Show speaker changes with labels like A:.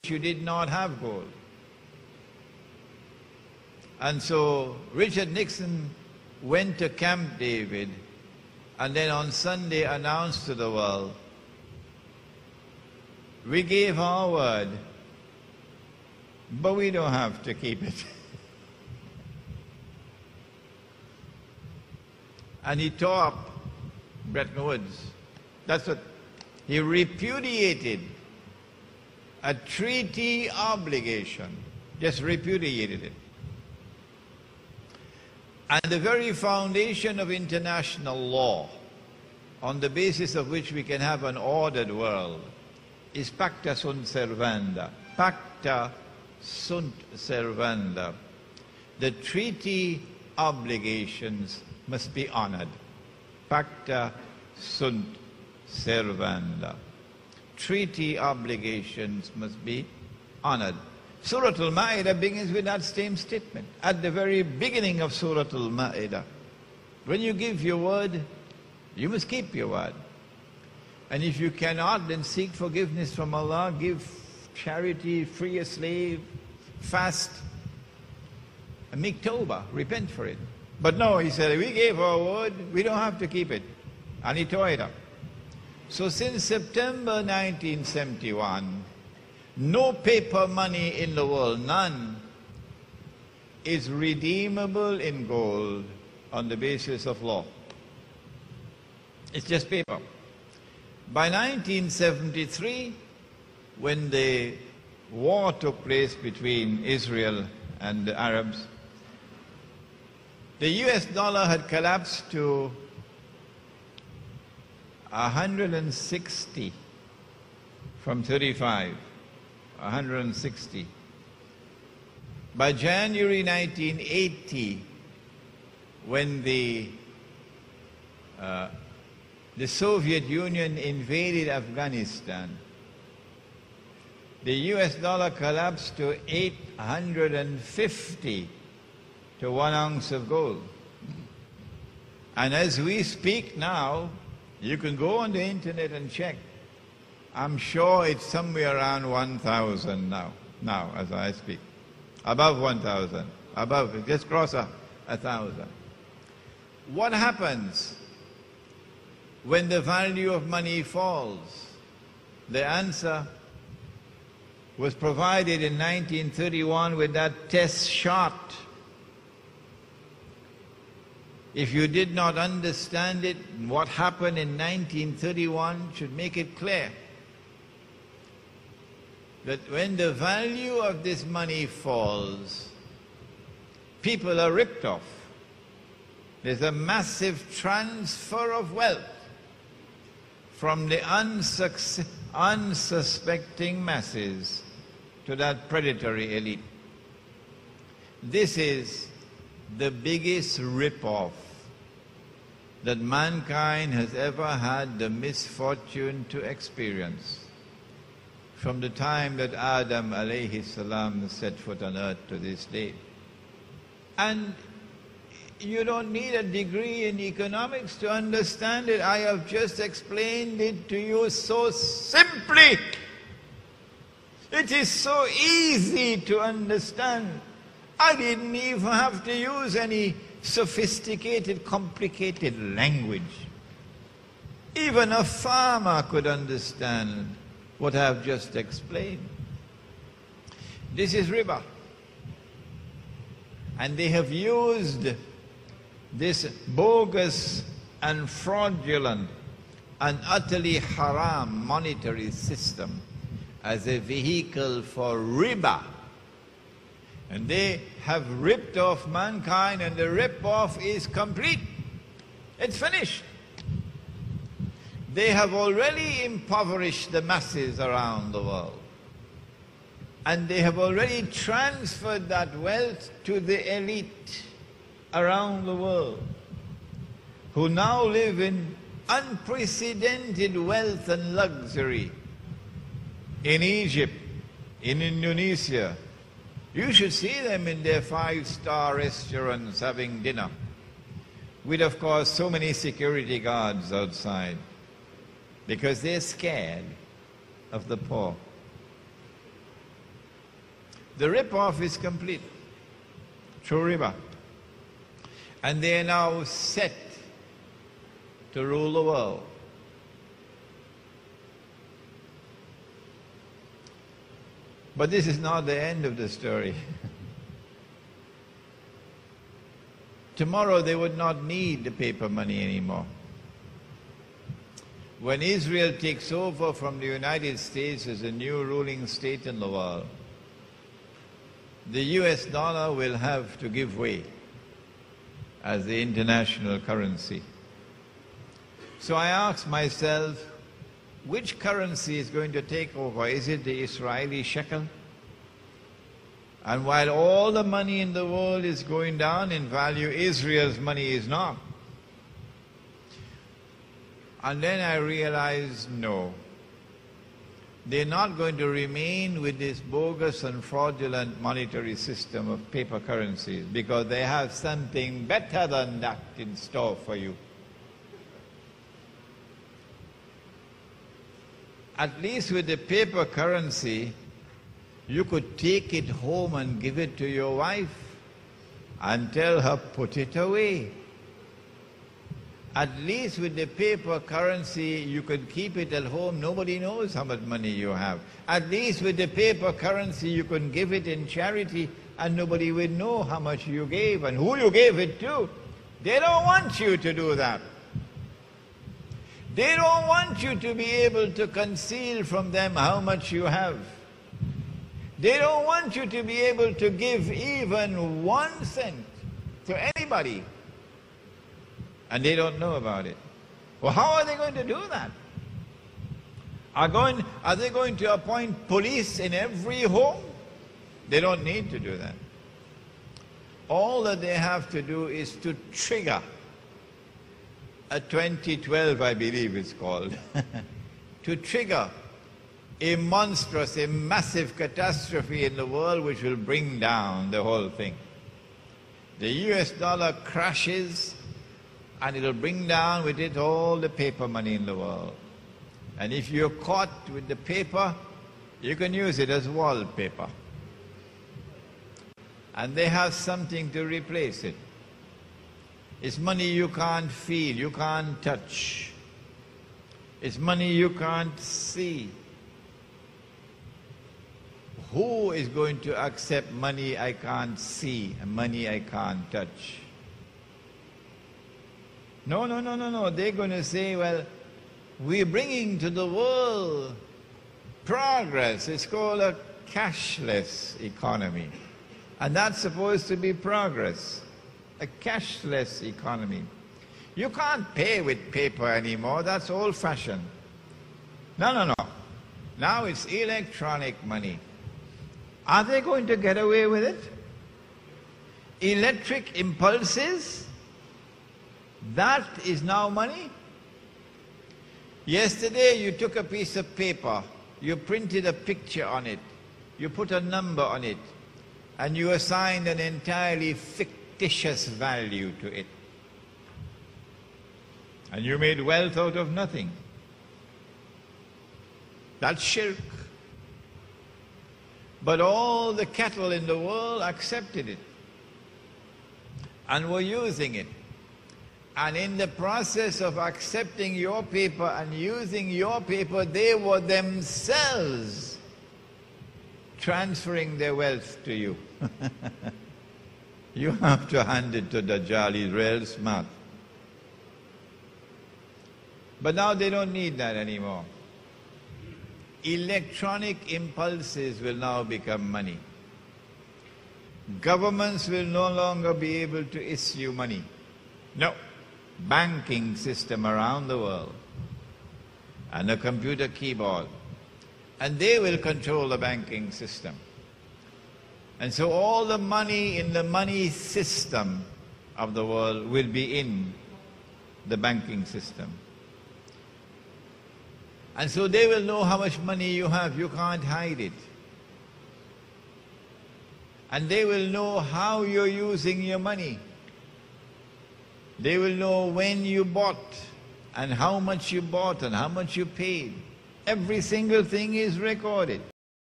A: you did not have gold. And so Richard Nixon went to Camp David and then on Sunday announced to the world, we gave our word, but we don't have to keep it. And he tore up Bretton Woods. That's what he repudiated. A treaty obligation, just repudiated it. And the very foundation of international law, on the basis of which we can have an ordered world, is pacta sunt servanda. Pacta sunt servanda. The treaty obligations must be honored. Pacta sunt servanda. Treaty obligations must be honored. Surah Al-Ma'idah begins with that same statement. At the very beginning of Surah Al-Ma'idah, when you give your word, you must keep your word. And if you cannot, then seek forgiveness from Allah, give charity, free a slave, fast, and make tawbah, repent for it. But no, he said, we gave our word, we don't have to keep it. And he tore it up. So since September 1971, no paper money in the world, none, is redeemable in gold on the basis of law. It's just paper. By 1973, when the war took place between Israel and the Arabs, the US dollar had collapsed to 160 from 35, 160. By January 1980, when the Soviet Union invaded Afghanistan, the US dollar collapsed to 850 to 1 ounce of gold. And as we speak now, you can go on the internet and check. I'm sure it's somewhere around 1,000 now as I speak. Above 1,000, above, just cross 1,000. What happens when the value of money falls? The answer was provided in 1931 with that test shot. If you did not understand it, what happened in 1931 should make it clear that when the value of this money falls, people are ripped off. There's a massive transfer of wealth from the unsuspecting masses to that predatory elite. This is the biggest rip-off that mankind has ever had the misfortune to experience from the time that Adam alayhi salam set foot on earth to this day. And you don't need a degree in economics to understand it. I have just explained it to you so simply. It is so easy to understand. I didn't even have to use any sophisticated, complicated language. Even a farmer could understand what I have just explained. This is riba. And they have used this bogus and fraudulent and utterly haram monetary system as a vehicle for riba. And they have ripped off mankind, and the rip-off is complete. It's finished. They have already impoverished the masses around the world. And they have already transferred that wealth to the elite around the world, who now live in unprecedented wealth and luxury. In Egypt, in Indonesia, you should see them in their 5-star restaurants having dinner, with, of course, so many security guards outside, because they're scared of the poor. The rip-off is complete through riba. And they are now set to rule the world. But this is not the end of the story. Tomorrow they would not need the paper money anymore. When Israel takes over from the United States as a new ruling state in the world, the US dollar will have to give way as the international currency. So I ask myself, which currency is going to take over? Is it the Israeli shekel? And while all the money in the world is going down in value, Israel's money is not. And then I realized, no. They're not going to remain with this bogus and fraudulent monetary system of paper currencies, because they have something better than that in store for you. At least with the paper currency, you could take it home and give it to your wife and tell her, put it away. At least with the paper currency, you could keep it at home. Nobody knows how much money you have. At least with the paper currency, you can give it in charity and nobody will know how much you gave and who you gave it to. They don't want you to do that. They don't want you to be able to conceal from them how much you have. They don't want you to be able to give even 1 cent to anybody. And they don't know about it. Well, how are they going to do that? Are they going to appoint police in every home? They don't need to do that. All that they have to do is to trigger a 2012, I believe it's called, to trigger a monstrous, a massive catastrophe in the world which will bring down the whole thing. The US dollar crashes, and it'll bring down with it all the paper money in the world. And if you're caught with the paper, you can use it as wallpaper. And they have something to replace it. It's money you can't feel, you can't touch. It's money you can't see. Who is going to accept money I can't see and money I can't touch? No. They're going to say, well, we're bringing to the world progress. It's called a cashless economy. And that's supposed to be progress. A cashless economy. You can't pay with paper anymore. That's old-fashioned. No. Now it's electronic money. Are they going to get away with it? Electric impulses? That is now money? Yesterday you took a piece of paper, you printed a picture on it, you put a number on it, and you assigned an entirely fictitious value to it. And you made wealth out of nothing. That's shirk. But all the cattle in the world accepted it and were using it. And in the process of accepting your paper and using your paper, they were themselves transferring their wealth to you. You have to hand it to Dajjal. He's real smart. But now they don't need that anymore. Electronic impulses will now become money. Governments will no longer be able to issue money. No. Banking system around the world and a computer keyboard, and they will control the banking system. And so all the money in the money system of the world will be in the banking system. And so they will know how much money you have. You can't hide it. And they will know how you're using your money. They will know when you bought and how much you bought and how much you paid. Every single thing is recorded.